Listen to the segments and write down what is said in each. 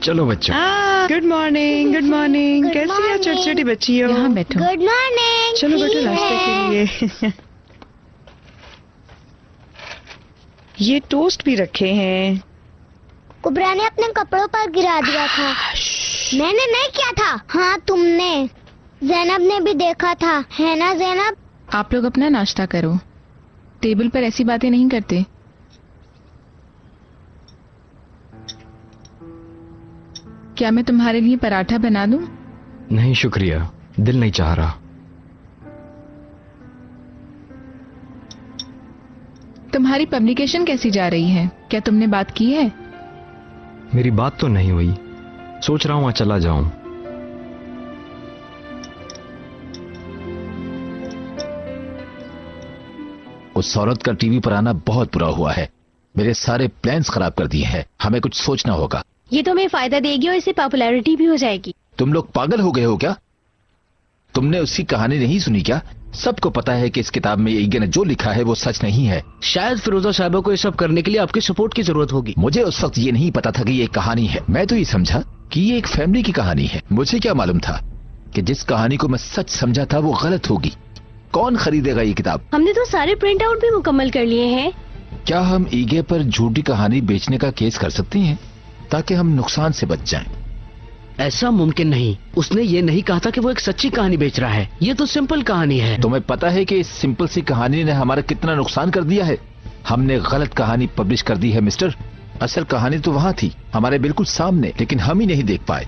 चलो बच्चों। Good morning, good morning. कैसी है छोटी छोटी बच्ची हो? यहाँ बैठो। Good morning. चलो बैठो नाश्ते के लिए। ये टोस्ट भी रखे हैं। कुबरा ने अपने कपड़ों पर गिरा दिया था। मैंने नहीं किया था। हाँ तुमने। जैनब ने भी देखा था, है ना जैनब? आप लोग अपना नाश्ता करो, टेबल पर ऐसी बातें नहीं करते। क्या मैं तुम्हारे लिए पराठा बना दूं? नहीं शुक्रिया, दिल नहीं चाह रहा। तुम्हारी पब्लिकेशन कैसी जा रही है? क्या तुमने बात की है? मेरी बात तो नहीं हुई, सोच रहा हूं वहां चला जाऊं। उस औरत का टीवी पर आना बहुत बुरा हुआ है। मेरे सारे प्लान्स खराब कर दिए हैं। हमें कुछ सोचना होगा। ये तुम्हें फायदा देगी और इससे पॉपुलैरिटी भी हो जाएगी। तुम लोग पागल हो गए हो क्या? तुमने उसकी कहानी नहीं सुनी क्या? सबको पता है कि इस किताब में ईगे ने जो लिखा है वो सच नहीं है। शायद फिरोजा साहिबा को ये सब करने के लिए आपकी सपोर्ट की जरूरत होगी। मुझे उस वक्त ये नहीं पता था कि ये कहानी है। मैं तो ये समझा कि ये एक फैमिली की कहानी है। मुझे क्या मालूम था कि जिस कहानी को मैं सच समझा था वो गलत होगी। कौन खरीदेगा ये किताब? हमने तो सारे प्रिंट आउट भी मुकम्मल कर लिए हैं। क्या हम ईगे पर झूठी कहानी बेचने का केस कर सकते हैं ताकि हम नुकसान से बच जाएं? ऐसा मुमकिन नहीं। उसने ये नहीं कहा था कि वो एक सच्ची कहानी बेच रहा है। ये तो सिंपल कहानी है। तुम्हें पता है कि इस सिंपल सी कहानी ने हमारा कितना नुकसान कर दिया है? हमने गलत कहानी पब्लिश कर दी है मिस्टर। असल कहानी तो वहाँ थी, हमारे बिल्कुल सामने, लेकिन हम ही नहीं देख पाए।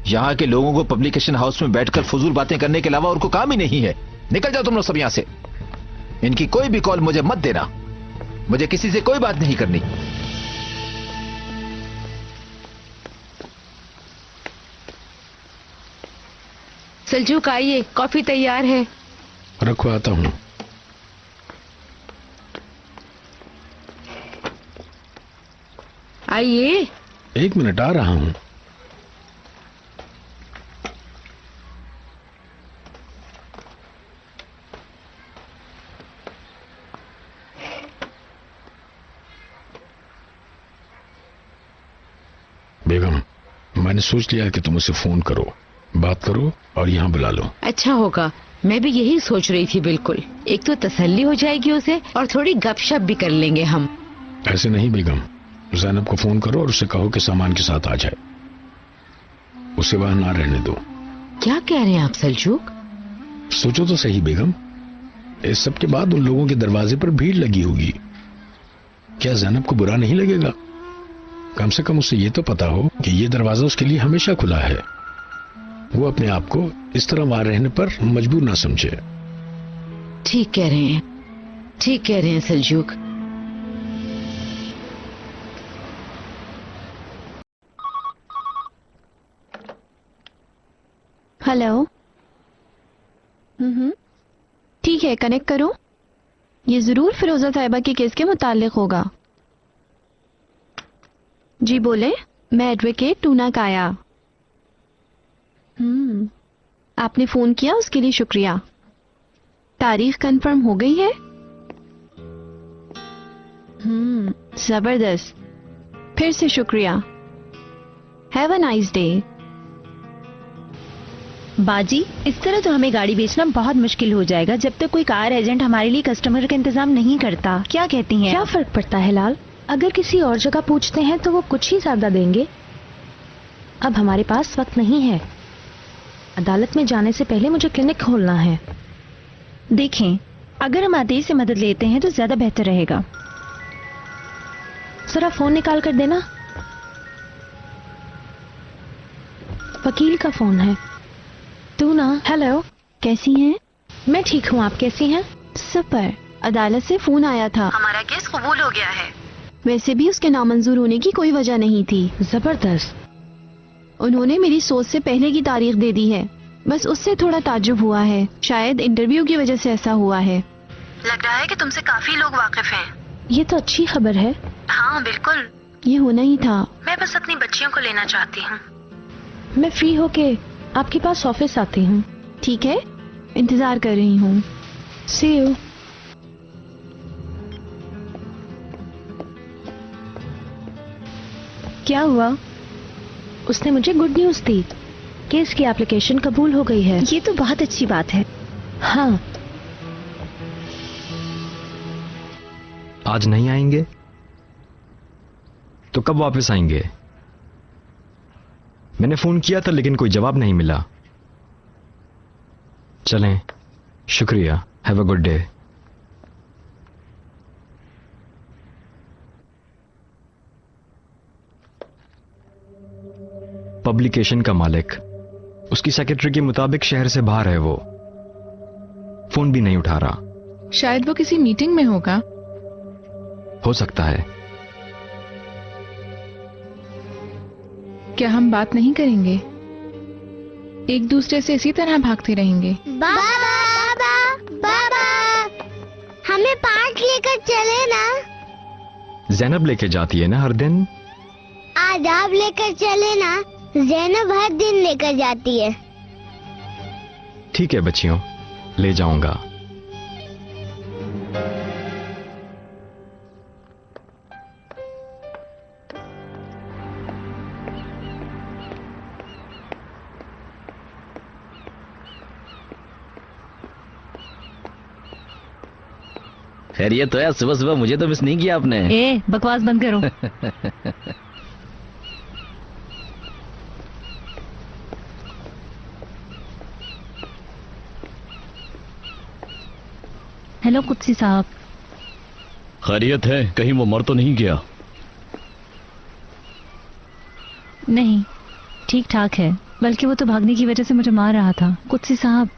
यहाँ के लोगों को पब्लिकेशन हाउस में बैठकर फजूल बातें करने के अलावा और कोई काम ही नहीं है। निकल जाओ तुम लोग सब यहाँ से। इनकी कोई भी कॉल मुझे मत देना। मुझे किसी से कोई बात नहीं करनी। सलजूक आइए, कॉफी तैयार है। रखवाता हूँ। आइए। 1 मिनट आ रहा हूँ। बेगम, मैंने सोच लिया कि तुम उसे फोन करो, बात करो और यहाँ बुला लो। अच्छा होगा, मैं भी यही सोच रही थी। बिल्कुल, एक तो तसल्ली हो जाएगी उसे और थोड़ी गपशप भी कर लेंगे हम। ऐसे नहीं बेगम, जैनब को फोन करो और उसे कहो कि सामान के साथ आ जाए। उसे वहां ना रहने दो। क्या कह रहे हैं आप सलजूक? सोचो तो सही बेगम, इस सब के बाद उन लोगों के दरवाजे पर भीड़ लगी होगी। क्या जैनब को बुरा नहीं लगेगा? कम से कम उसे ये तो पता हो कि ये दरवाजा उसके लिए हमेशा खुला है। वो अपने आप को इस तरह वहां रहने पर मजबूर ना समझे। ठीक कह रहे हैं, ठीक कह रहे हैं सलजूक। हेलो। ठीक है, कनेक्ट करो। ये जरूर फिरोजा साहिबा के केस के मुतालिक होगा। जी बोले। मैं एडवोकेट टूना काया। आपने फोन किया, उसके लिए शुक्रिया। तारीख कंफर्म हो गई है? जबरदस्त, फिर से शुक्रिया। Have a nice day. बाजी, इस तरह तो हमें गाड़ी बेचना बहुत मुश्किल हो जाएगा जब तक कोई कार एजेंट हमारे लिए कस्टमर का इंतजाम नहीं करता। क्या कहती हैं? क्या फर्क पड़ता है लाल? अगर किसी और जगह पूछते हैं तो वो कुछ ही ज्यादा देंगे। अब हमारे पास वक्त नहीं है। अदालत में जाने से पहले मुझे क्लिनिक खोलना है। देखें, अगर हम आदेश से मदद लेते हैं तो ज्यादा बेहतर रहेगा। जरा फोन निकाल कर देना। वकील का फोन है। तू ना। हेलो, कैसी हैं? मैं ठीक हूँ, आप कैसी हैं? सुपर। अदालत से फोन आया था, हमारा केस कबूल हो गया है। वैसे भी उसके नामंजूर होने की कोई वजह नहीं थी। जबरदस्त। उन्होंने मेरी सोच से पहले की तारीख दे दी है। बस उससे थोड़ा ताज्जुब हुआ है। शायद इंटरव्यू की वजह से ऐसा हुआ है। लग रहा है कि तुमसे काफी लोग वाकिफ हैं। ये तो अच्छी खबर है। हाँ बिल्कुल, ये होना ही था। मैं बस अपनी बच्चियों को लेना चाहती हूँ। मैं फ्री होके आपके पास ऑफिस आती हूँ। ठीक है, इंतजार कर रही हूँ। सी यू। क्या हुआ? उसने मुझे गुड न्यूज दी। केस की एप्लीकेशन कबूल हो गई है। ये तो बहुत अच्छी बात है। हाँ, आज नहीं आएंगे तो कब वापस आएंगे? मैंने फोन किया था लेकिन कोई जवाब नहीं मिला। चलें, शुक्रिया, have a good day. Publication का मालिक, उसकी सेक्रेटरी के मुताबिक शहर से बाहर है वो। फोन भी नहीं उठा रहा। शायद वो किसी मीटिंग में होगा। हो सकता है। क्या हम बात नहीं करेंगे? एक दूसरे से इसी तरह भागते रहेंगे? बाबा बाबा बाबा, हमें पार्क लेकर चले ना। जैनब लेके जाती है ना हर दिन। आज आप लेकर चले ना। जैनब हर दिन लेकर जाती है। ठीक है बच्चियों, ले जाऊंगा। खैरियत तो है? सुबह सुबह मुझे तो मिस नहीं किया आपने। ए, बकवास बंद करो। हेलो कुत्सी साहब। खैरियत है? कहीं वो मर तो नहीं गया? नहीं, ठीक ठाक है। बल्कि वो तो भागने की वजह से मुझे मार रहा था। कुत्सी साहब,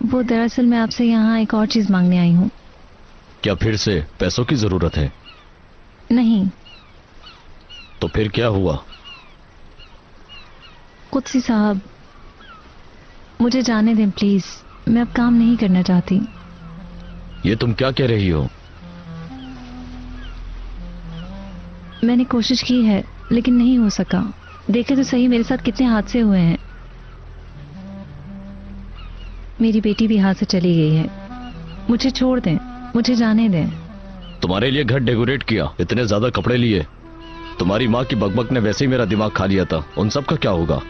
वो दरअसल मैं आपसे यहाँ एक और चीज मांगने आई हूँ। क्या फिर से पैसों की जरूरत है? नहीं। तो फिर क्या हुआ? कुत्सी साहब, मुझे जाने दें प्लीज। मैं अब काम नहीं करना चाहती। ये तुम क्या कह रही हो? मैंने कोशिश की है लेकिन नहीं हो सका। देखे तो सही मेरे साथ कितने हादसे हुए हैं। मेरी बेटी भी हाथ से चली गई है। मुझे छोड़ दें, मुझे जाने दें। तुम्हारे लिए घर डेकोरेट किया, इतने ज्यादा कपड़े लिए। तुम्हारी माँ की बकबक ने वैसे ही मेरा दिमाग खा लिया था। उन सब का क्या होगा?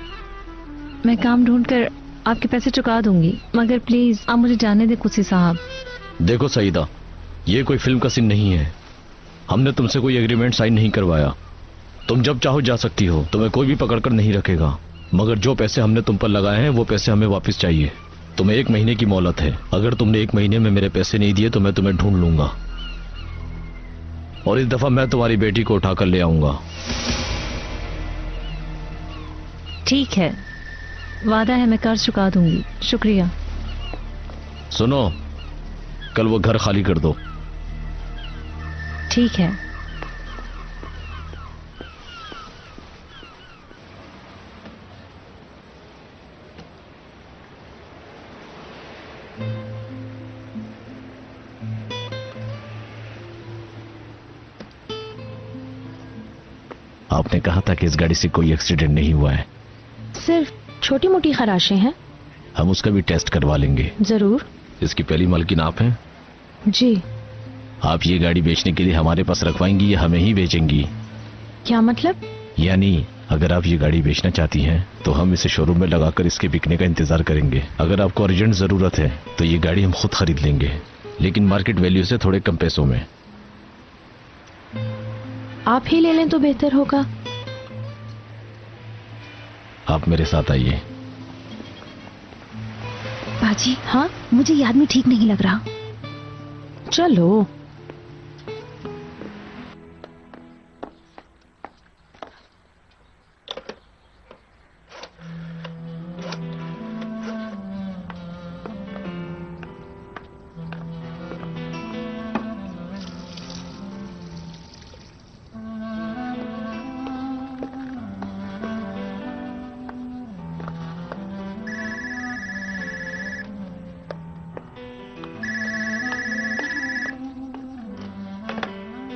मैं काम ढूंढकर आपके पैसे चुका दूंगी, मगर प्लीज आप मुझे जाने दें कुत्सी साहब। देखो सईदा, ये कोई फिल्म का सीन नहीं है। हमने तुमसे कोई एग्रीमेंट साइन नहीं करवाया। तुम जब चाहो जा सकती हो, तुम्हें कोई भी पकड़कर नहीं रखेगा। मगर जो पैसे हमने तुम पर लगाए हैं वो पैसे हमें वापस चाहिए। तुम्हें 1 महीने की मोहलत है। अगर तुमने 1 महीने में मेरे पैसे नहीं दिए तो मैं तुम्हें ढूंढ लूंगा और इस दफा मैं तुम्हारी बेटी को उठाकर ले आऊंगा। ठीक है, वादा है मैं कर्ज चुका दूंगी। शुक्रिया। सुनो, कल वो घर खाली कर दो। ठीक है। आपने कहा था कि इस गाड़ी से कोई एक्सीडेंट नहीं हुआ है। सिर्फ छोटी मोटी खराशें हैं। हम उसका भी टेस्ट करवा लेंगे। जरूर। इसकी पहली मालकिन आप हैं? जी। आप ये गाड़ी बेचने के लिए हमारे पास रखवाएंगी या हमें ही बेचेंगी? क्या मतलब? यानी अगर आप ये गाड़ी बेचना चाहती हैं तो हम इसे शोरूम में लगाकर इसके बिकने का इंतजार करेंगे। अगर आपको अर्जेंट जरूरत है तो ये गाड़ी हम खुद खरीद लेंगे, लेकिन मार्केट वैल्यू से थोड़े कम पैसों में। आप ही ले लें तो बेहतर होगा। आप मेरे साथ आइए। बाजी, हाँ, मुझे ये आदमी ठीक नहीं लग रहा। चलो।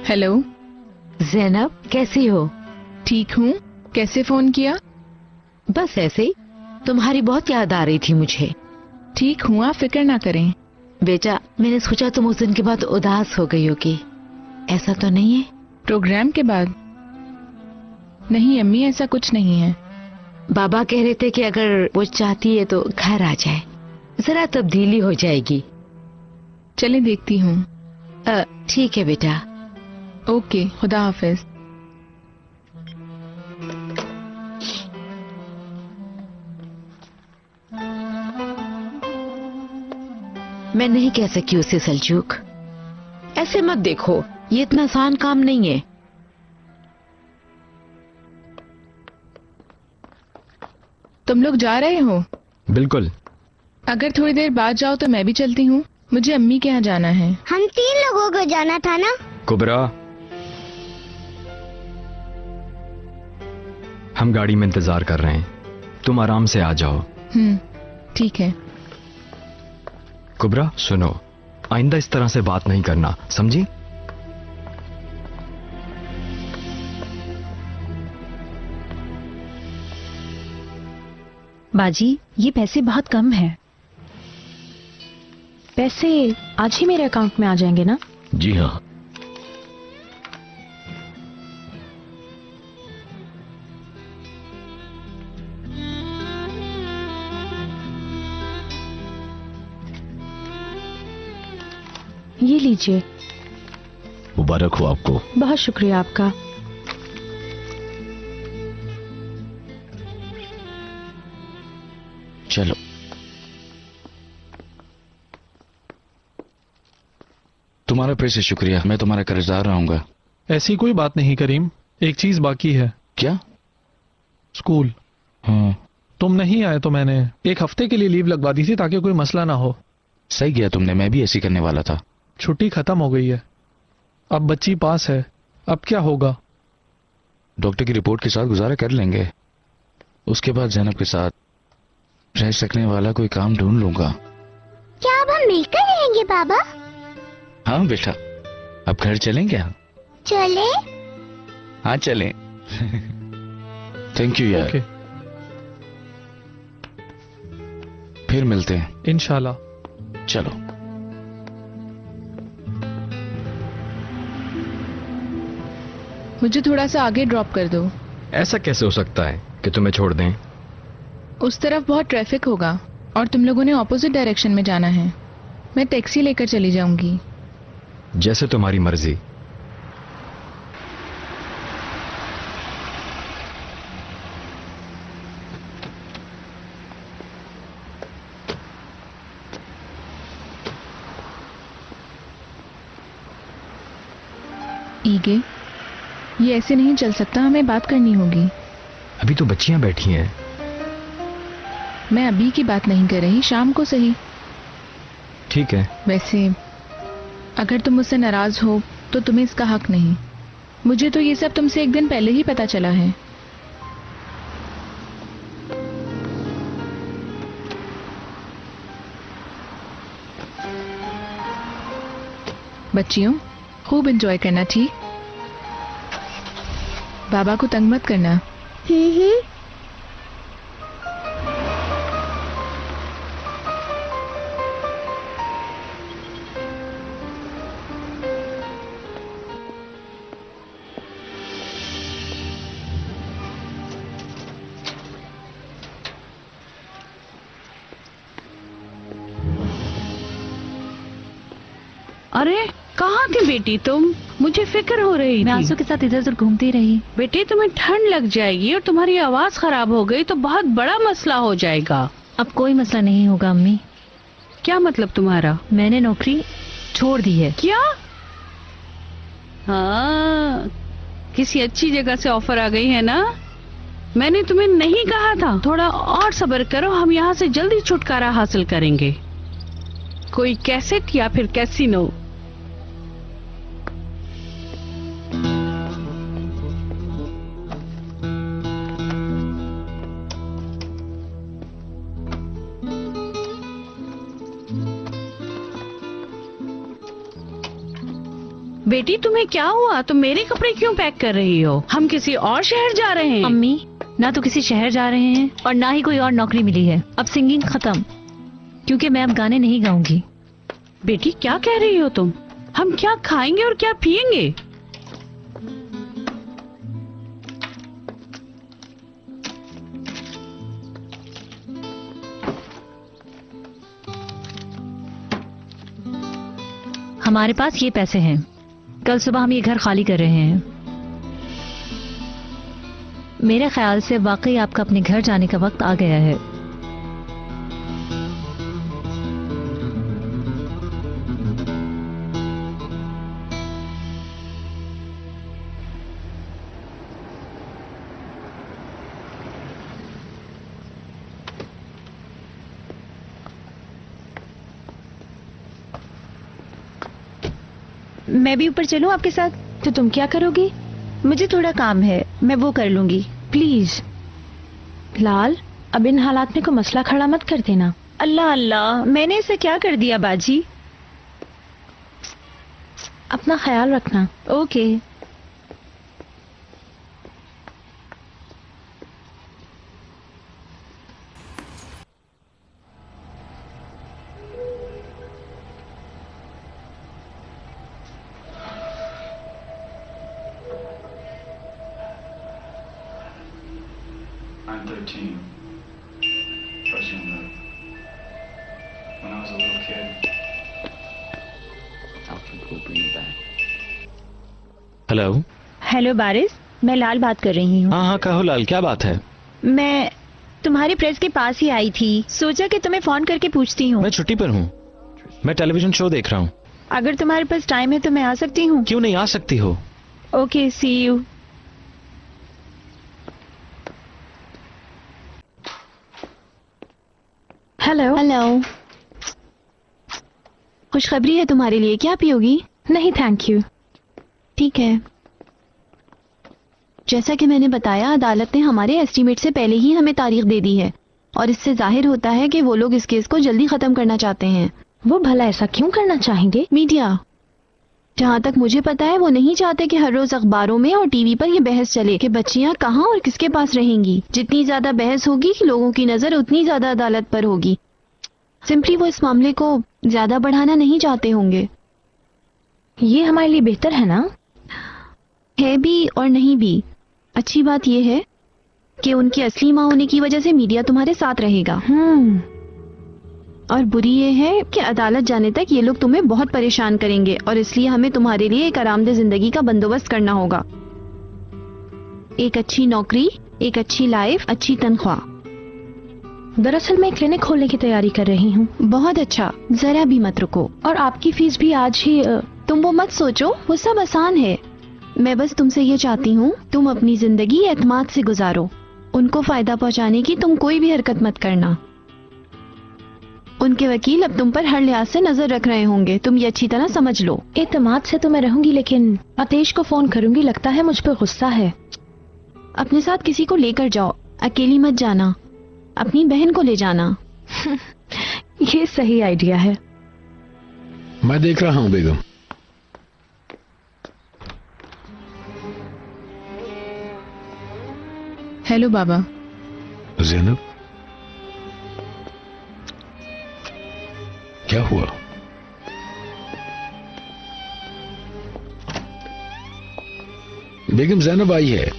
हेलो जैनब, कैसी हो? ठीक हूँ। कैसे फोन किया? बस ऐसे ही। तुम्हारी बहुत याद आ रही थी मुझे। ठीक हूँ, आप फिक्र ना करें। बेटा, मैंने सोचा तुम उस दिन के बाद उदास हो गई होगी। ऐसा तो नहीं है? प्रोग्राम के बाद? नहीं अम्मी, ऐसा कुछ नहीं है। बाबा कह रहे थे कि अगर वो चाहती है तो घर आ जाए, जरा तब्दीली हो जाएगी। चले देखती हूँ। ठीक है बेटा। ओके, खुदा हाफिज। मैं नहीं कह सकी उसे सलजूक, ऐसे मत देखो, ये इतना आसान काम नहीं है। तुम लोग जा रहे हो? बिल्कुल। अगर थोड़ी देर बाद जाओ तो मैं भी चलती हूँ, मुझे अम्मी के यहाँ जाना है। हम 3 लोगों को जाना था ना। कुबरा, हम गाड़ी में इंतजार कर रहे हैं, तुम आराम से आ जाओ। ठीक है। कुबरा सुनो, आइंदा इस तरह से बात नहीं करना, समझी? बाजी, ये पैसे बहुत कम है। पैसे आज ही मेरे अकाउंट में आ जाएंगे ना? जी हाँ। ये लीजिए। मुबारक हो आपको। बहुत शुक्रिया आपका। चलो। तुम्हारा फिर से शुक्रिया, मैं तुम्हारा कर्जदार रहूंगा। ऐसी कोई बात नहीं करीम, एक चीज बाकी है। क्या? स्कूल। हाँ। तुम नहीं आए तो मैंने 1 हफ्ते के लिए लीव लगवा दी थी ताकि कोई मसला ना हो। सही किया तुमने, मैं भी ऐसी करने वाला था। छुट्टी खत्म हो गई है, अब बच्ची पास है, अब क्या होगा? डॉक्टर की रिपोर्ट के साथ गुजारा कर लेंगे, उसके बाद जैनब के साथ रह सकने वाला कोई काम ढूंढ लूंगा। क्या अब हम मिलकर रहेंगे बाबा? हाँ बेटा, अब घर चलें क्या? चले? हाँ चलें। थैंक यू यार। ओके। फिर मिलते हैं इंशाल्लाह। चलो। मुझे थोड़ा सा आगे ड्रॉप कर दो। ऐसा कैसे हो सकता है कि तुम्हें छोड़ दें? उस तरफ बहुत ट्रैफिक होगा और तुम लोगों ने ऑपोजिट डायरेक्शन में जाना है। मैं टैक्सी लेकर चली जाऊंगी। जैसे तुम्हारी मर्जी। ईगे, ये ऐसे नहीं चल सकता, हमें बात करनी होगी। अभी तो बच्चियां बैठी हैं। मैं अभी की बात नहीं कर रही, शाम को सही। ठीक है। वैसे अगर तुम मुझसे नाराज हो तो तुम्हें इसका हक नहीं। मुझे तो ये सब तुमसे 1 दिन पहले ही पता चला है। बच्चियों, खूब एंजॉय करना, ठीक? बाबा को तंग मत करना। अरे कहाँ थी बेटी तुम? मुझे फिक्र हो रही मैं थी। आंसू के साथ इधर उधर घूमती रही। बेटे तुम्हें ठंड लग जाएगी और तुम्हारी आवाज खराब हो गई तो बहुत बड़ा मसला हो जाएगा। अब कोई मसला नहीं होगा अम्मी। क्या मतलब तुम्हारा? मैंने नौकरी छोड़ दी है। क्या? हाँ, किसी अच्छी जगह से ऑफर आ गई है ना? मैंने तुम्हें नहीं कहा था? थोड़ा और सब्र करो, हम यहाँ से जल्दी छुटकारा हासिल करेंगे। कोई कैसेट या फिर कैसीनो। बेटी तुम्हें क्या हुआ? तुम मेरे कपड़े क्यों पैक कर रही हो? हम किसी और शहर जा रहे हैं। अम्मी, ना तो किसी शहर जा रहे हैं और ना ही कोई और नौकरी मिली है। अब सिंगिंग खत्म, क्योंकि मैं अब गाने नहीं गाऊंगी। बेटी क्या कह रही हो तुम? हम क्या खाएंगे और क्या पिएंगे? हमारे पास ये पैसे हैं। कल सुबह हम ये घर खाली कर रहे हैं। मेरे ख्याल से वाकई आपका अपने घर जाने का वक्त आ गया है। मैं भी ऊपर चलूं आपके साथ? तो तुम क्या करोगी? मुझे थोड़ा काम है, मैं वो कर लूंगी। प्लीज लाल, अब इन हालात में कोई मसला खड़ा मत कर देना। अल्लाह अल्लाह, मैंने ऐसा क्या कर दिया बाजी? अपना ख्याल रखना। Okay. I'm 13. First young love. When I was a little kid, Alfred will bring you back. Hello. Hello बारिश, मैं लाल बात कर रही हूँ। हाँ हाँ कहो लाल, क्या बात है? मैं तुम्हारी प्रेस के पास ही आई थी, सोचा कि तुम्हें फोन करके पूछती हूँ। मैं छुट्टी पर हूँ, मैं टेलीविजन शो देख रहा हूँ। अगर तुम्हारे पास टाइम है तो मैं आ सकती हूँ? क्यों नहीं आ सकती हो? Okay, see you. Hello. Hello. खुशखबरी है तुम्हारे लिए, क्या पियोगी? नहीं थैंक यू। ठीक है। जैसा कि मैंने बताया, अदालत ने हमारे एस्टीमेट से पहले ही हमें तारीख दे दी है और इससे जाहिर होता है कि वो लोग इस केस को जल्दी खत्म करना चाहते हैं। वो भला ऐसा क्यों करना चाहेंगे? मीडिया, जहाँ तक मुझे पता है, वो नहीं चाहते कि हर रोज अखबारों में और टीवी पर ये बहस चले कि बच्चियाँ कहाँ और किसके पास रहेंगी। जितनी ज्यादा बहस होगी, लोगों की नजर उतनी ज्यादा अदालत पर होगी। सिंपली वो इस मामले को ज्यादा बढ़ाना नहीं चाहते होंगे। ये हमारे लिए बेहतर है ना? है भी और नहीं भी। अच्छी बात यह है कि उनकी असली माँ होने की वजह से मीडिया तुम्हारे साथ रहेगा। और बुरी ये है कि अदालत जाने तक ये लोग तुम्हें बहुत परेशान करेंगे और इसलिए हमें तुम्हारे लिए एक आरामदेह जिंदगी का बंदोबस्त करना होगा। एक अच्छी नौकरी, एक अच्छी लाइफ, अच्छी तनख्वाह। दरअसल मैं क्लिनिक खोलने की तैयारी कर रही हूँ। बहुत अच्छा, जरा भी मत रुको। और आपकी फीस भी आज ही। तुम वो मत सोचो, वो सब आसान है। मैं बस तुमसे ये चाहती हूँ, तुम अपनी जिंदगी एतमाद से गुजारो। उनको फायदा पहुँचाने की तुम कोई भी हरकत मत करना। उनके वकील अब तुम पर हर लिहाज से नजर रख रहे होंगे, तुम ये अच्छी तरह समझ लो। एतमाद से तो मैं रहूंगी, लेकिन आतेश को फोन करूंगी, लगता है मुझ पर गुस्सा है। अपने साथ किसी को लेकर जाओ, अकेली मत जाना। अपनी बहन को ले जाना। ये सही आइडिया है। मैं देख रहा हूं बेगम। हेलो बाबा। ज़ैनब, क्या हुआ? बेगम ज़ैनब आई है।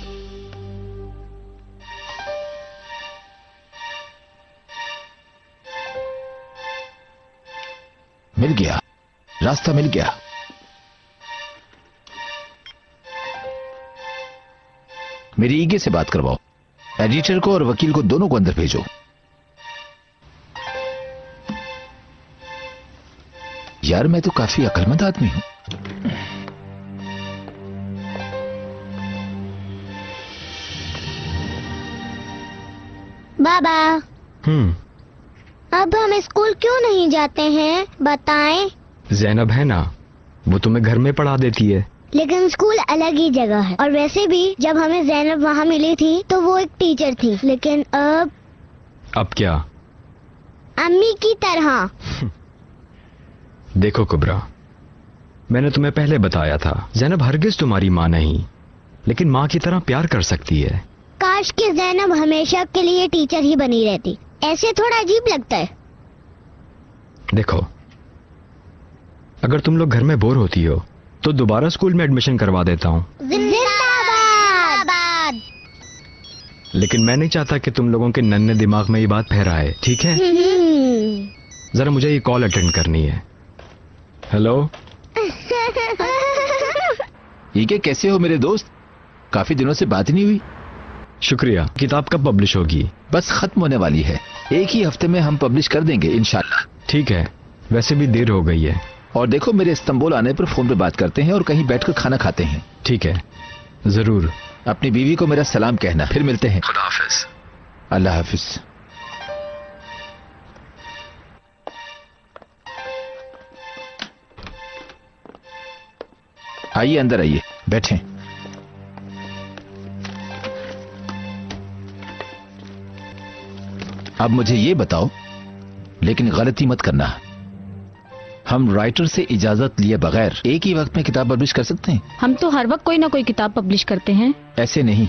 मिल गया, रास्ता मिल गया। मेरी ईगे से बात करवाओ। एडिटर को और वकील को दोनों को अंदर भेजो। यार मैं तो काफी अक्लमंद आदमी हूं। बाबा, अब हम स्कूल क्यों नहीं जाते हैं, बताएं? जैनब है ना, वो तुम्हें घर में पढ़ा देती है। लेकिन स्कूल अलग ही जगह है। और वैसे भी जब हमें जैनब वहाँ मिली थी तो वो एक टीचर थी, लेकिन अब क्या? अम्मी की तरह। देखो कुबरा, मैंने तुम्हें पहले बताया था, जैनब हरगिज तुम्हारी माँ नहीं, लेकिन माँ की तरह प्यार कर सकती है। काश कि जैनब हमेशा के लिए टीचर ही बनी रहती, ऐसे थोड़ा अजीब लगता है। देखो, अगर तुम लोग घर में बोर होती हो तो दोबारा स्कूल में एडमिशन करवा देता हूँ। जिंदाबाद। लेकिन मैं नहीं चाहता कि तुम लोगों के नन्हे दिमाग में ये बात फहराए, ठीक है? जरा मुझे ये कॉल अटेंड करनी है। हेलो। ये कैसे हो मेरे दोस्त? काफी दिनों से बात ही नहीं हुई। शुक्रिया। किताब कब पब्लिश होगी? बस खत्म होने वाली है, एक ही हफ्ते में हम पब्लिश कर देंगे इंशाल्लाह। ठीक है, वैसे भी देर हो गई है। और देखो, मेरे इस्तांबुल आने पर फोन पे बात करते हैं और कहीं बैठकर खाना खाते हैं। ठीक है, जरूर। अपनी बीवी को मेरा सलाम कहना। फिर मिलते हैं। खुदा हाफिज। अल्लाह हाफिज। आइए, अंदर आइए, बैठें। अब मुझे ये बताओ, लेकिन गलती मत करना, हम राइटर से इजाजत लिए बगैर एक ही वक्त में किताब पब्लिश कर सकते हैं? हम तो हर वक्त कोई ना कोई किताब पब्लिश करते हैं। ऐसे नहीं,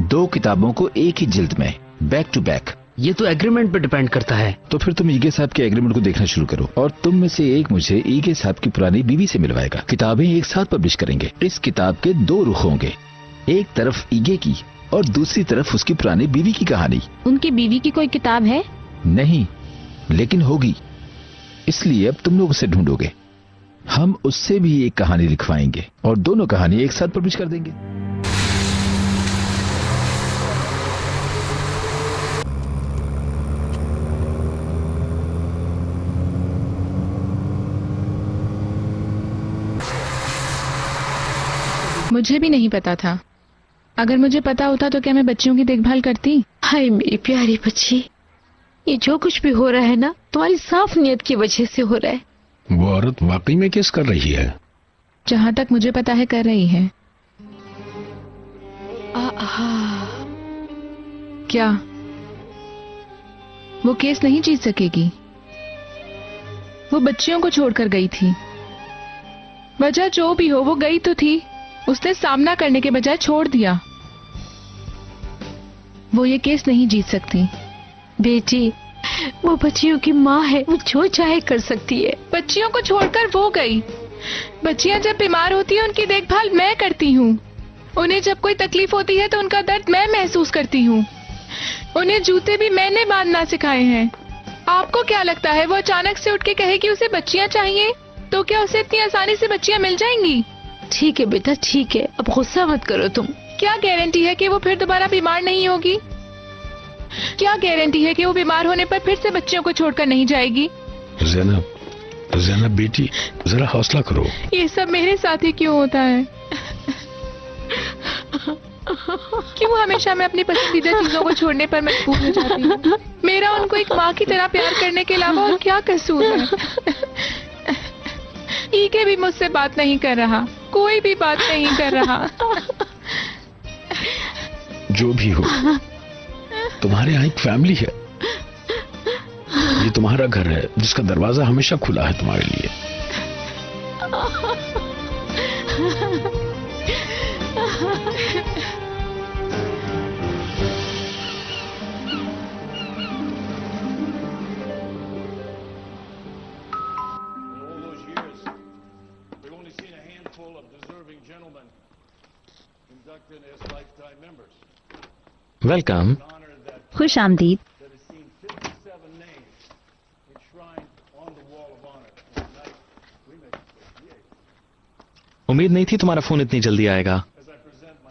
2 किताबों को एक ही जिल्द में, बैक टू बैक। ये तो एग्रीमेंट पे डिपेंड करता है। तो फिर तुम ईगे साहब के एग्रीमेंट को देखना शुरू करो और तुम में से एक मुझे ईगे साहब की पुरानी बीवी से मिलवाएगा। किताबें एक साथ पब्लिश करेंगे। इस किताब के 2 रुख होंगे, एक तरफ ईगे की और दूसरी तरफ उसकी पुरानी बीवी की कहानी। उनकी बीवी की कोई किताब है? नहीं, लेकिन होगी, इसलिए अब तुम लोग उसे ढूंढोगे। हम उससे भी एक कहानी लिखवाएंगे और दोनों कहानी एक साथ पब्लिश कर देंगे। मुझे भी नहीं पता था। अगर मुझे पता होता तो क्या मैं बच्चियों की देखभाल करती? हाय मेरी प्यारी बच्ची, ये जो कुछ भी हो रहा है ना, तुम्हारी साफ नीयत की वजह से हो रहा है। वो औरत वाकई में किस कर रही है? जहाँ तक मुझे पता है कर रही है। क्या वो केस नहीं जीत सकेगी? वो बच्चियों को छोड़कर गई थी। वजह जो भी हो, वो गई तो थी। उसने सामना करने के बजाय छोड़ दिया। वो ये केस नहीं जीत सकती। बेटी, वो बच्चियों की माँ है, वो जो चाहे कर सकती है। बच्चियों को छोड़कर वो गई। बच्चियां जब बीमार होती हैं उनकी देखभाल मैं करती हूँ। उन्हें जब कोई तकलीफ होती है तो उनका दर्द मैं महसूस करती हूँ। उन्हें जूते भी मैंने बांधना सिखाए हैं। आपको क्या लगता है वो अचानक से उठ के कहे कि उसे बच्चियां चाहिए तो क्या उसे इतनी आसानी से बच्चियां मिल जाएंगी? ठीक है बेटा, ठीक है, अब गुस्सा मत करो तुम। क्या गारंटी है कि वो फिर दोबारा बीमार नहीं होगी? क्या गारंटी है कि वो बीमार होने पर फिर से बच्चियों को छोड़कर नहीं जाएगी? ज़ैनब बेटी, जरा हौसला करो। ये सब मेरे साथ ही क्यों होता है? क्यों हमेशा मैं अपनी पसंदीदा चीजों को छोड़ने पर मजबूर हो जाती हूँ? मेरा उनको एक माँ की तरह प्यार करने के अलावा और क्या कसूर है? ईके भी मुझसे बात नहीं कर रहा, कोई भी बात नहीं कर रहा। जो भी हो, तुम्हारे यहाँ एक फैमिली है। ये तुम्हारा घर है जिसका दरवाजा हमेशा खुला है तुम्हारे लिए। वेलकम। खुश आमदीद। उम्मीद नहीं थी तुम्हारा फोन इतनी जल्दी आएगा।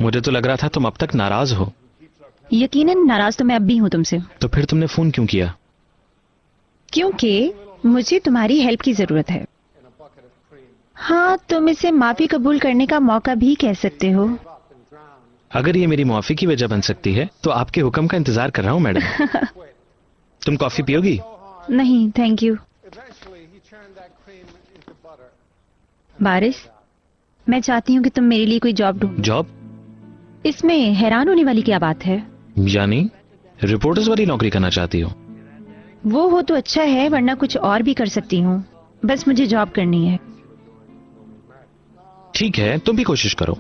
मुझे तो लग रहा था तुम अब तक नाराज हो। यकीनन नाराज तो मैं अब भी हूँ तुमसे। तो फिर तुमने फोन क्यों किया? क्योंकि मुझे तुम्हारी हेल्प की जरूरत है। हाँ, तुम इसे माफी कबूल करने का मौका भी कह सकते हो। अगर ये मेरी माफी की वजह बन सकती है तो आपके हुक्म का इंतजार कर रहा हूँ मैडम। तुम कॉफी पियोगी? नहीं थैंक यू। बारिश, मैं चाहती हूँ कि तुम मेरे लिए कोई जॉब ढूंढो। जॉब? इसमें हैरान होने वाली क्या बात है? यानी रिपोर्टर्स वाली नौकरी करना चाहती हो? वो हो तो अच्छा है, वरना कुछ और भी कर सकती हूँ। बस मुझे जॉब करनी है। ठीक है, तुम भी कोशिश करो।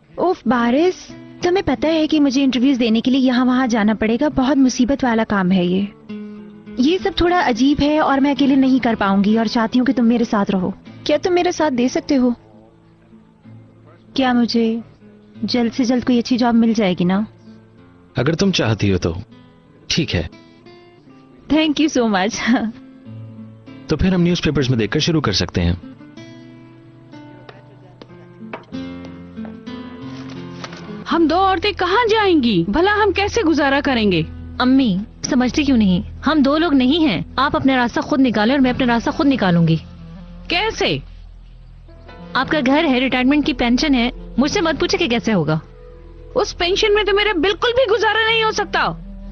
उफ बारिश, तुम्हें पता है कि मुझे इंटरव्यूज देने के लिए यहाँ वहाँ जाना पड़ेगा। बहुत मुसीबत वाला काम है ये सब थोड़ा अजीब है और मैं अकेले नहीं कर पाऊंगी और चाहती हूँ कि तुम मेरे साथ रहो। क्या तुम मेरा साथ दे सकते हो? क्या मुझे जल्द से जल्द कोई अच्छी जॉब मिल जाएगी ना? अगर तुम चाहती हो तो ठीक है। Thank you so much. तो फिर हम न्यूज़पेपर्स में देखकर शुरू कर सकते हैं। हम दो औरतें कहाँ जाएंगी? भला हम कैसे गुजारा करेंगे? अम्मी समझती क्यों नहीं? हम दो लोग नहीं हैं। आप अपना रास्ता खुद निकालें और मैं अपना रास्ता खुद निकालूंगी। कैसे? आपका घर है, रिटायरमेंट की पेंशन है, मुझसे मत पूछे कि कैसे होगा। उस पेंशन में तो मेरा बिल्कुल भी गुजारा नहीं हो सकता।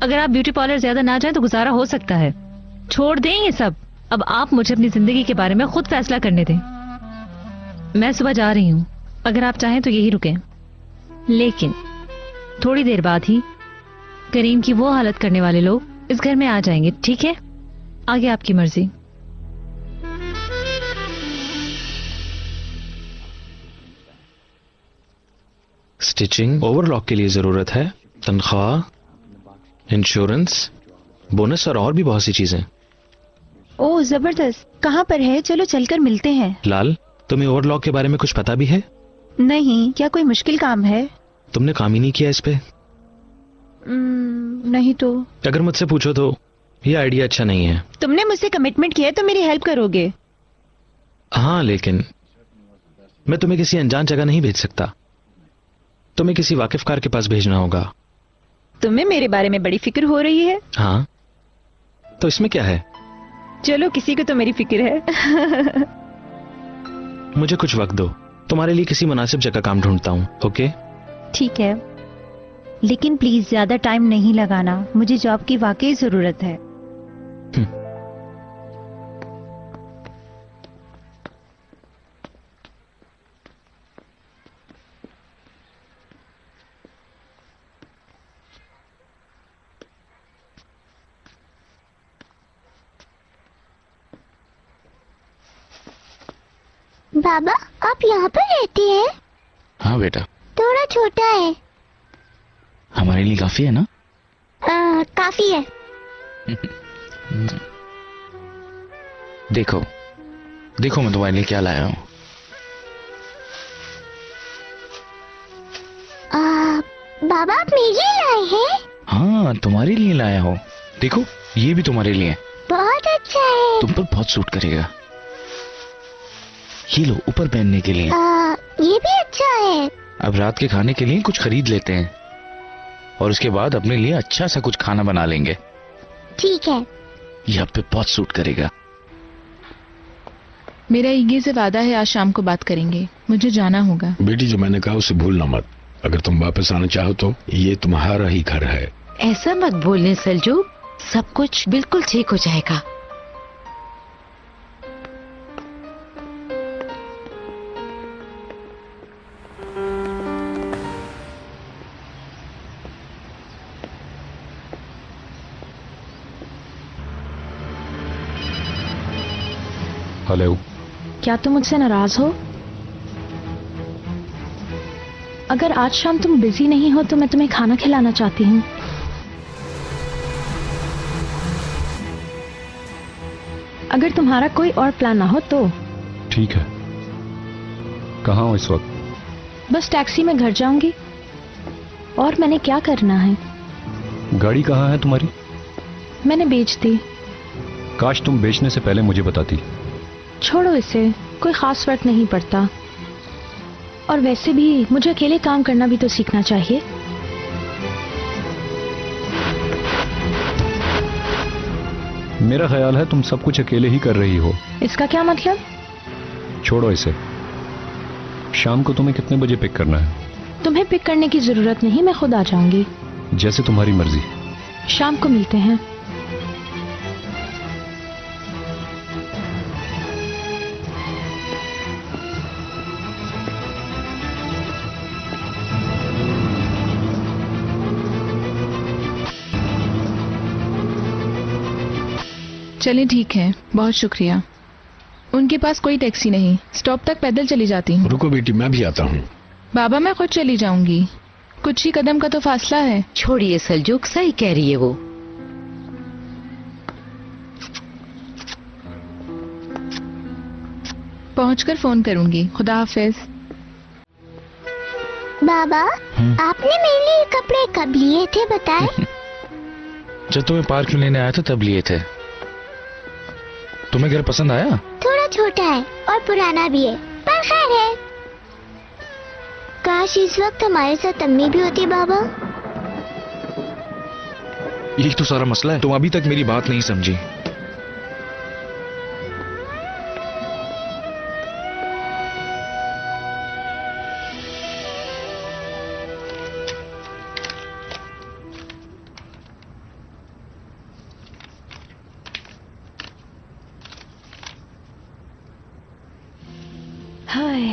अगर आप ब्यूटी पार्लर ज्यादा ना जाए तो गुजारा हो सकता है। छोड़ दें ये सब। अब आप मुझे अपनी जिंदगी के बारे में खुद फैसला करने दें। मैं सुबह जा रही हूँ, अगर आप चाहें तो यही रुकें, लेकिन थोड़ी देर बाद ही करीम की वो हालत करने वाले लोग इस घर में आ जाएंगे, ठीक है? आगे आपकी मर्जी। स्टिचिंग, ओवरलॉक के लिए जरूरत है, तनख्वाह, इंश्योरेंस, बोनस और भी बहुत सी चीजें। ओह जबरदस्त, कहाँ पर है? चलो चलकर मिलते हैं। लाल, तुम्हें ओवरलॉक के बारे में कुछ पता भी है? नहीं, क्या कोई मुश्किल काम है? तुमने काम ही नहीं किया इस पे? नहीं तो? अगर मुझसे पूछो तो ये आइडिया अच्छा नहीं है। तुमने मुझसे कमिटमेंट किया है तो मेरी हेल्प करोगे। हाँ, लेकिन मैं तुम्हें किसी अनजान जगह नहीं भेज सकता। तुम्हें किसी वाकिफकार के पास भेजना होगा। तुम्हें मेरे बारे में बड़ी फिक्र हो रही है? हाँ, तो इसमें क्या है? चलो, किसी को तो मेरी फिक्र है। मुझे कुछ वक्त दो, तुम्हारे लिए किसी मुनासिब जगह काम ढूंढता हूँ। ओके? ठीक है, लेकिन प्लीज ज्यादा टाइम नहीं लगाना। मुझे जॉब की वाकई जरूरत है। बाबा, आप यहाँ पर रहते हैं? हाँ बेटा। थोड़ा छोटा है। हमारे लिए काफी है ना? काफी है। देखो देखो, मैं तुम्हारे लिए क्या लाया हूँ। बाबा, आप मेरे लिए लाए हैं? हाँ, तुम्हारे लिए लाया हूँ। देखो, ये भी तुम्हारे लिए। बहुत अच्छा है। तुम पर बहुत सूट करेगा। ये लो, ऊपर पहनने के लिए। ये भी अच्छा है। अब रात के खाने के लिए कुछ खरीद लेते हैं और उसके बाद अपने लिए अच्छा सा कुछ खाना बना लेंगे। ठीक है। ये आप पे बहुत सूट करेगा। मेरा ईगे से वादा है, आज शाम को बात करेंगे। मुझे जाना होगा। बेटी, जो मैंने कहा उसे भूलना मत। अगर तुम वापस आना चाहो तो ये तुम्हारा ही घर है। ऐसा मत बोलने सलजू, सब कुछ बिल्कुल ठीक हो जाएगा। हेलो। क्या तुम मुझसे नाराज हो? अगर आज शाम तुम बिजी नहीं हो तो मैं तुम्हें खाना खिलाना चाहती हूँ। अगर तुम्हारा कोई और प्लान ना हो तो। ठीक है। कहाँ हो इस वक्त? बस टैक्सी में घर जाऊंगी। और मैंने क्या करना है? गाड़ी कहाँ है तुम्हारी? मैंने बेच दी। काश तुम बेचने से पहले मुझे बताती। छोड़ो इसे, कोई खास फर्क नहीं पड़ता। और वैसे भी मुझे अकेले काम करना भी तो सीखना चाहिए। मेरा ख्याल है तुम सब कुछ अकेले ही कर रही हो। इसका क्या मतलब? छोड़ो इसे। शाम को तुम्हें कितने बजे पिक करना है? तुम्हें पिक करने की जरूरत नहीं, मैं खुद आ जाऊंगी। जैसे तुम्हारी मर्जी। शाम को मिलते हैं। चलिए ठीक है, बहुत शुक्रिया। उनके पास कोई टैक्सी नहीं, स्टॉप तक पैदल चली जाती हूँ। रुको बेटी, मैं भी आता हूँ। बाबा, मैं खुद चली जाऊंगी, कुछ ही कदम का तो फासला है। छोड़िए सलजूक, सही कह रही है वो। पहुंचकर फोन करूंगी। खुदा हाफिज। बाबा, आपने मेरे लिए कपड़े कब लिए थे बताए? जब तुम्हें पार्क में लेने आया था तब लिए थे। तुम्हें घर पसंद आया? थोड़ा छोटा है और पुराना भी है, पर खैर है। काश इस वक्त हमारे साथ अम्मी भी होती बाबा। यही तो सारा मसला है, तुम अभी तक मेरी बात नहीं समझी। हाय,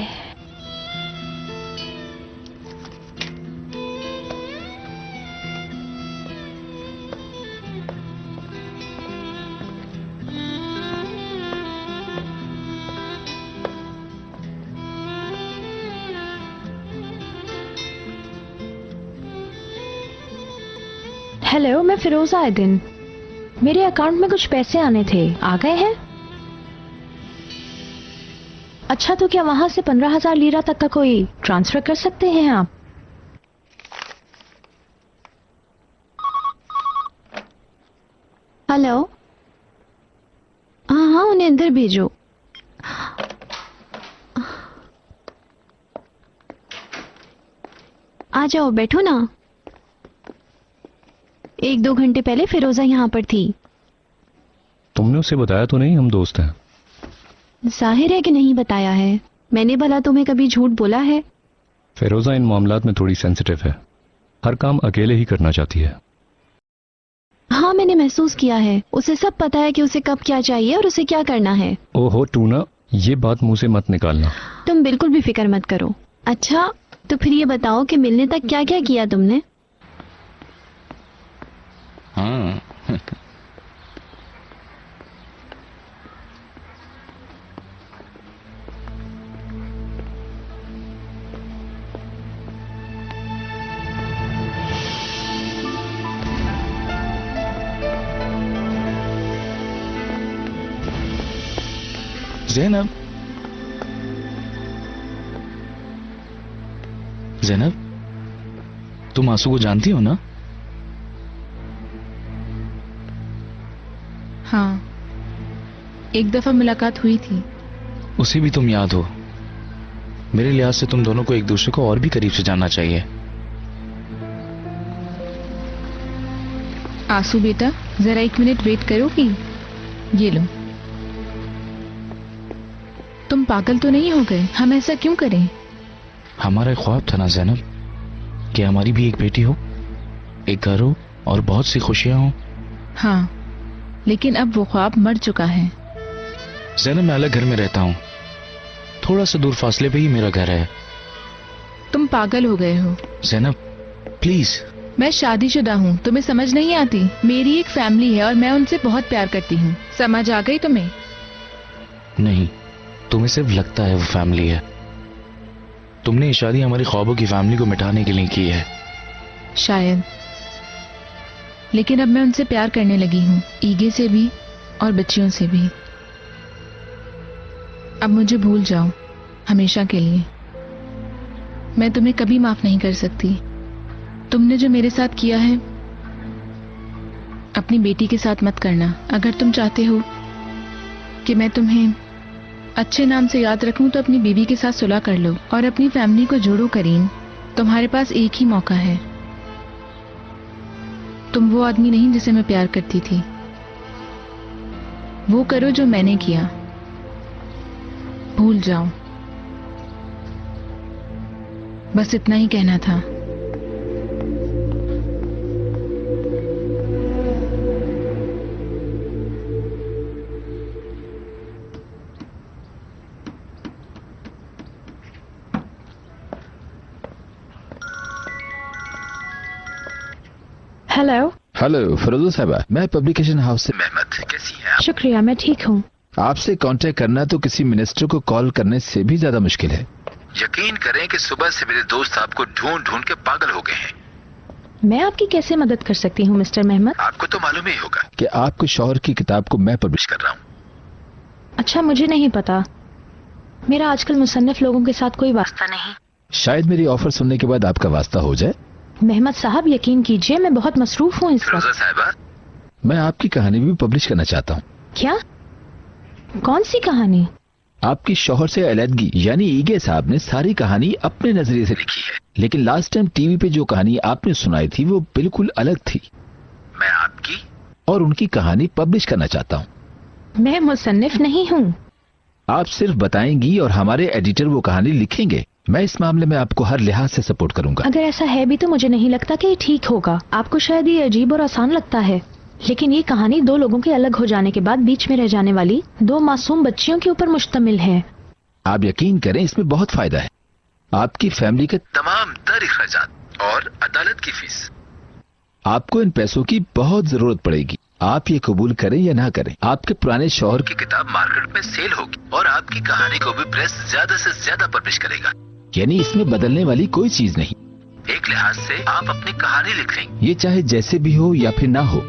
हेलो, मैं फिरोजा आयदिन। मेरे अकाउंट में कुछ पैसे आने थे, आ गए हैं? अच्छा, तो क्या वहां से 15,000 लीरा तक का कोई ट्रांसफर कर सकते हैं आप? हेलो, हाँ हाँ, उन्हें अंदर भेजो। आ जाओ, बैठो ना। 1-2 घंटे पहले फिरोजा यहाँ पर थी। तुमने उसे बताया तो नहीं हम दोस्त हैं? जाहिर है कि नहीं बताया है। मैंने भला तुम्हें कभी झूठ बोला है? फिरोजा इन मामलात में थोड़ी सेंसिटिव है, हर काम अकेले ही करना चाहती है। हाँ, मैंने महसूस किया है। उसे सब पता है कि उसे कब क्या चाहिए और उसे क्या करना है। ओहो टूना, ये बात मुंह से मत निकालना। तुम बिल्कुल भी फिक्र मत करो। अच्छा, तो फिर ये बताओ कि मिलने तक क्या क्या किया तुमने? हाँ ज़ैनब, ज़ैनब, तुम आंसू को जानती हो ना? हाँ, एक दफा मुलाकात हुई थी। उसे भी तुम याद हो। मेरे लिहाज से तुम दोनों को एक दूसरे को और भी करीब से जानना चाहिए। आंसू बेटा, जरा 1 मिनट वेट करोगी? ये लो। तुम पागल तो नहीं हो गए? हम ऐसा क्यों करें? हमारा एक ख्वाब था ना ज़ैनब, कि हमारी भी एक बेटी हो, एक घर हो और बहुत सी खुशियां हो। हाँ, लेकिन अब वो ख्वाब मर चुका है। ज़ैनब, मैं अलग घर में रहता हूँ, थोड़ा सा दूर फासले पे ही मेरा घर है। तुम पागल हो गए हो। ज़ैनब प्लीज। मैं शादीशुदा हूँ, तुम्हें समझ नहीं आती? मेरी एक फैमिली है और मैं उनसे बहुत प्यार करती हूँ। समझ आ गई तुम्हें? नहीं, तुम्हें सिर्फ लगता है वो फैमिली है। तुमने ये शादी हमारी ख्वाबों की फैमिली को मिटाने के लिए की है शायद, लेकिन अब मैं उनसे प्यार करने लगी हूँ, ईगे से भी और बच्चियों से भी। अब मुझे भूल जाओ हमेशा के लिए। मैं तुम्हें कभी माफ नहीं कर सकती। तुमने जो मेरे साथ किया है, अपनी बेटी के साथ मत करना। अगर तुम चाहते हो कि मैं तुम्हें अच्छे नाम से याद रखूं तो अपनी बीवी के साथ सुलह कर लो और अपनी फैमिली को जोड़ो। करीम, तुम्हारे पास एक ही मौका है। तुम वो आदमी नहीं जिसे मैं प्यार करती थी। वो करो जो मैंने किया, भूल जाओ। बस इतना ही कहना था। हेलो। हेलो फिरोजा साहबा, मैं पब्लिकेशन हाउस से मेहमद। कैसी हैं आप? शुक्रिया, मैं ठीक हूँ। आपसे कांटेक्ट करना तो किसी मिनिस्टर को कॉल करने से भी ज्यादा मुश्किल है। यकीन करें कि सुबह से मेरे दोस्त आपको ढूंढ ढूंढ के पागल हो गए हैं। मैं आपकी कैसे मदद कर सकती हूँ मिस्टर मेहमद? आपको तो मालूम ही होगा कि आपके शौहर की किताब को मैं पब्लिश कर रहा हूँ। अच्छा, मुझे नहीं पता। मेरा आजकल मुसन्निफ लोगों के साथ कोई वास्ता नहीं। शायद मेरी ऑफर सुनने के बाद आपका वास्ता हो जाए। मेहमद साहब, यकीन कीजिए मैं बहुत मसरूफ हूँ इस वक्त। साहिबा, मैं आपकी कहानी भी पब्लिश करना चाहता हूँ। क्या? कौन सी कहानी? आपकी शौहर से अलहदगी यानी ईगे साहब ने सारी कहानी अपने नजरिए से लिखी है, लेकिन लास्ट टाइम टीवी पे जो कहानी आपने सुनाई थी वो बिल्कुल अलग थी। मैं आपकी और उनकी कहानी पब्लिश करना चाहता हूँ। मैं मुसन्निफ नहीं हूँ। आप सिर्फ बताएंगी और हमारे एडिटर वो कहानी लिखेंगे। मैं इस मामले में आपको हर लिहाज से सपोर्ट करूंगा। अगर ऐसा है भी तो मुझे नहीं लगता कि ये ठीक होगा। आपको शायद ये अजीब और आसान लगता है, लेकिन ये कहानी दो लोगों के अलग हो जाने के बाद बीच में रह जाने वाली दो मासूम बच्चियों के ऊपर मुश्तमिल है। आप यकीन करें, इसमें बहुत फायदा है। आपकी फैमिली के तमाम तर अखराजात और अदालत की फीस। आपको इन पैसों की बहुत जरूरत पड़ेगी। आप ये कबूल करें या ना करें, आपके पुराने शौहर की किताब मार्केट में सेल होगी और आपकी कहानी को भी प्रेस ज्यादा से ज्यादा पब्लिश करेगा। यानी इसमें बदलने वाली कोई चीज नहीं। एक लिहाज से आप अपनी कहानी लिख लेंगे, ये चाहे जैसे भी हो या फिर ना हो।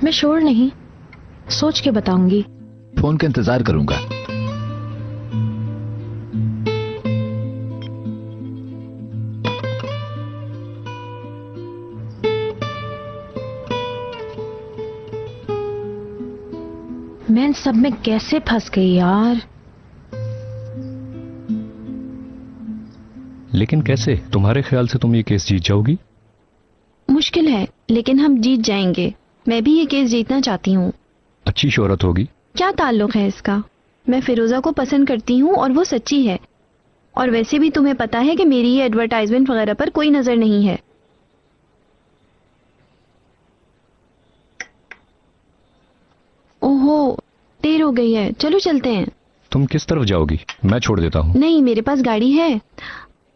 मैं श्योर नहीं, सोच के बताऊंगी। फोन का इंतजार करूंगा। मैं इन सब में कैसे फंस गई यार। लेकिन कैसे? तुम्हारे ख्याल से तुम ये केस जीत जाओगी? मुश्किल है, लेकिन हम जीत जाएंगे। मैं भी ये केस जीतना चाहती हूँ। अच्छी शोहरत होगी। क्या ताल्लुक है इसका? मैं फिरोजा को पसंद करती हूँ और वो सच्ची है। और वैसे भी तुम्हें पता है कि मेरी ये एडवर्टाइजमेंट वगैरह पर कोई नजर नहीं है। ओहो, देर हो गई है, चलो चलते हैं। तुम किस तरफ जाओगी? मैं छोड़ देता हूँ। नहीं, मेरे पास गाड़ी है,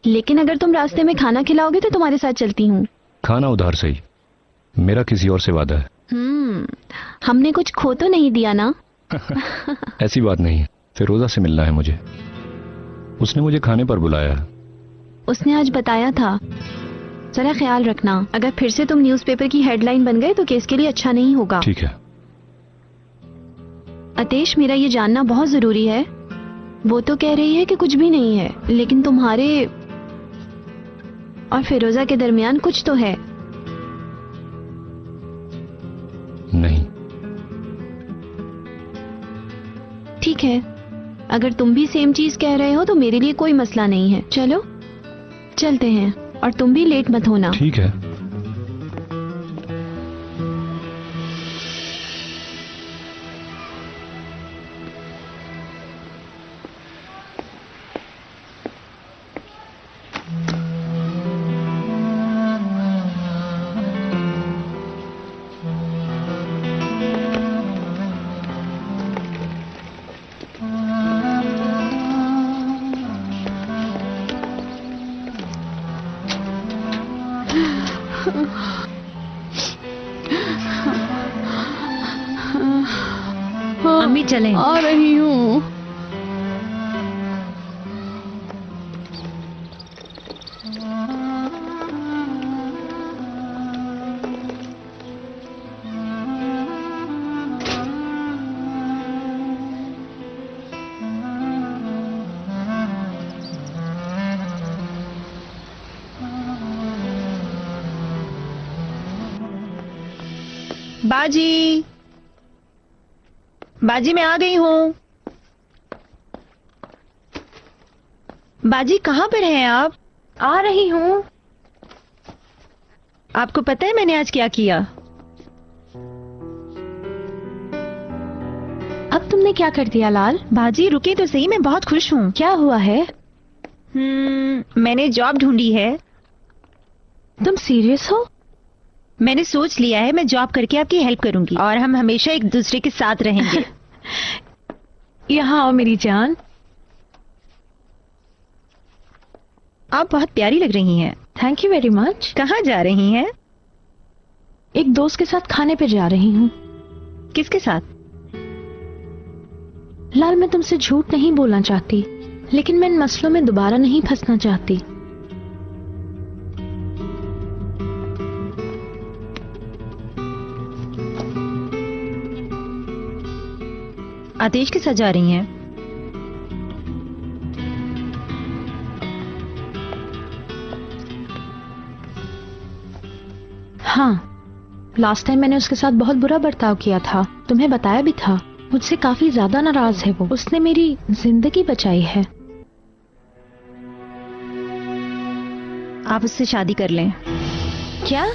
लेकिन अगर तुम रास्ते में खाना खिलाओगे तो तुम्हारे साथ चलती हूँ। खाना उधार से ही, मेरा किसी और से वादा है। हमने कुछ खो तो नहीं दिया ना? ऐसी बात नहीं है, फिरोजा से मिलना है मुझे। उसने मुझे खाने पर बुलाया है। उसने आज बताया था। जरा ख्याल रखना, अगर फिर से तुम न्यूज़पेपर की हेडलाइन बन गए तो केस के लिए अच्छा नहीं होगा। ठीक है। अतेश, मेरा ये जानना बहुत जरूरी है। वो तो कह रही है कि कुछ भी नहीं है, लेकिन तुम्हारे और फिरोजा के दरमियान कुछ तो है। नहीं। ठीक है, अगर तुम भी सेम चीज कह रहे हो तो मेरे लिए कोई मसला नहीं है। चलो चलते हैं, और तुम भी लेट मत होना। ठीक है। अम्मी चलें। आ रही हूँ। बाजी, बाजी मैं आ गई हूँ। बाजी कहाँ पर हैं आप? आ रही हूँ। आपको पता है मैंने आज क्या किया? अब तुमने क्या कर दिया लाल? बाजी रुके तो सही, मैं बहुत खुश हूँ। क्या हुआ है? मैंने जॉब ढूंढी है। तुम सीरियस हो? मैंने सोच लिया है मैं जॉब करके आपकी हेल्प करूंगी और हम हमेशा एक दूसरे के साथ रहेंगे। यहाँ आओ मेरी जान। आप बहुत प्यारी लग रही हैं। Thank you very much. कहाँ जा रही हैं? एक दोस्त के साथ खाने पे जा रही हूँ। किसके साथ? लाल, मैं तुमसे झूठ नहीं बोलना चाहती, लेकिन मैं इन मसलों में दोबारा नहीं फंसना चाहती। आदेश के साथ जा रही हैं? हाँ, लास्ट टाइम मैंने उसके साथ बहुत बुरा बर्ताव किया था, तुम्हें बताया भी था। मुझसे काफी ज्यादा नाराज है वो। उसने मेरी जिंदगी बचाई है। आप उससे शादी कर लें। क्या?